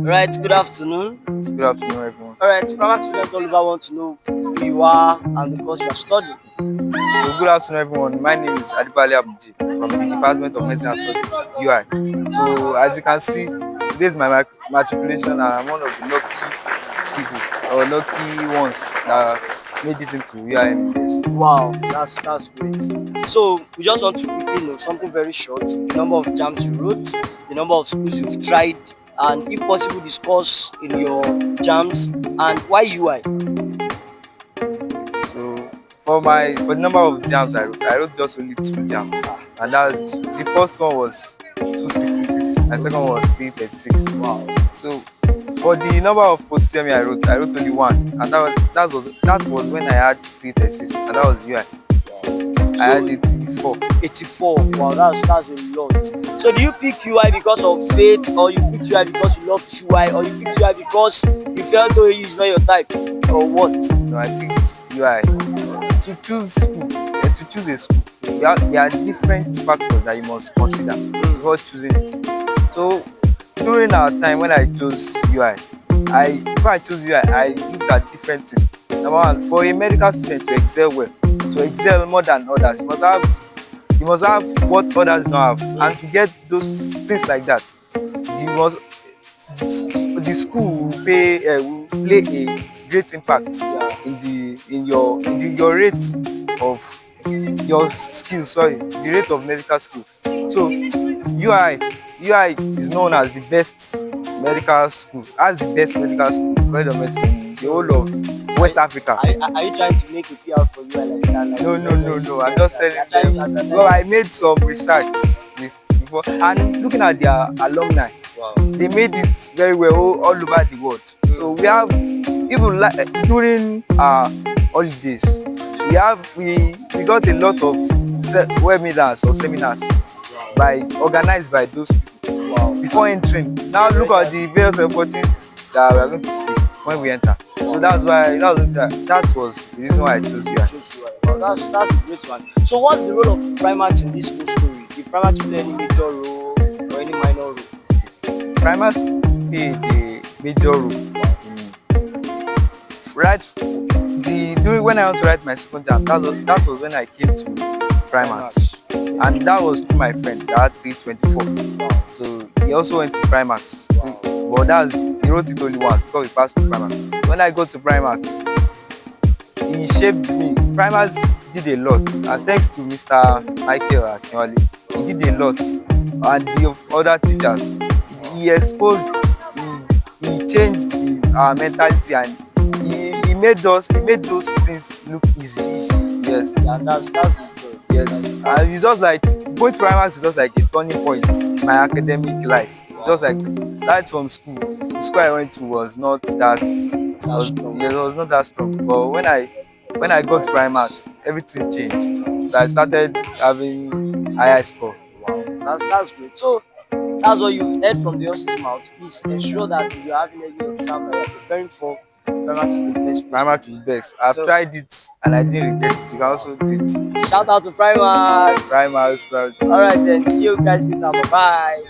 Right, good afternoon. Good afternoon, everyone. Alright, Primax students all over want to know who you are and the course you are studying. So, good afternoon, everyone. My name is Adebowale Abdulmujeeb from the Department of Medicine and Studies, UI. So, as you can see, today is my matriculation, and I'm one of the lucky people or lucky ones that made it into UI MBBS. Wow, that's great. So we just want to quickly know something very short: the number of jams you wrote, the number of schools you've tried, and if possible, discuss in your jams and why UI. So, for the number of jams I wrote just only 2 jams, and the first one was 266, and the second one was 336. Wow. So, for the number of post-UTME I wrote only one, and that was when I had 336, and that was UI. I had 84. 84. Wow, that's a lot. So do you pick UI because of faith, or you pick UI because you love UI, or you pick UI because you felt OAU is not your type, or what? No, I picked UI. To choose school, to choose a school, there are different factors that you must consider before choosing it. So during our time when I chose UI, before I chose UI, I looked at different things. Number one, for a medical student to excel well, to excel more than others, you must have what others don't have, and to get those things like that, the school will play a great impact in your rate of your skills. Sorry, the rate of medical skills. So UI is known as the best medical school, as the best medical school, college of medicine in the whole of West Africa. Are you trying to make a PR for UI like that? Like, No. I'm just telling them. Well, I made some research before, and looking at their alumni, Wow. they made it very well all over the world. So we have, even during our holidays, we got a lot of webinars or seminars organized by those people. Wow. Before entering. Now look at the various opportunities that we are going to see when we enter. So that was the reason why I chose UI. Wow, that's a great one. So what's the role of Primax in this whole story? Did Primax play any major role or any minor role? Primax played a major role when I want to write my second jam. That was when I came to Primax, and that was through my friend that had 324. So he also went to Primax, but he wrote it only once because he passed to Primax. So when I got to Primax, he shaped me. Primax did a lot, and thanks to Mr. Michael Akinwale, he did a lot, and the other teachers. He exposed it, he changed our mentality, and he made those things look easy. Yes. Yeah, that's the goal. Yes. And it's just like going to Primax is just like a turning point in my academic life. It's just like right from school. The school I went to was not that strong. It was not that strong. But when I got to Primax, everything changed. So I started having higher score. Wow, that's great. So that's what you heard from the horse's mouth. Please ensure that if you're having any exam that you're preparing for, Primax is the best. Primax is best. I've tried it and I didn't regret it. You can also do it. Shout out to Primax. Primax. Alright then, see you guys later. Bye bye.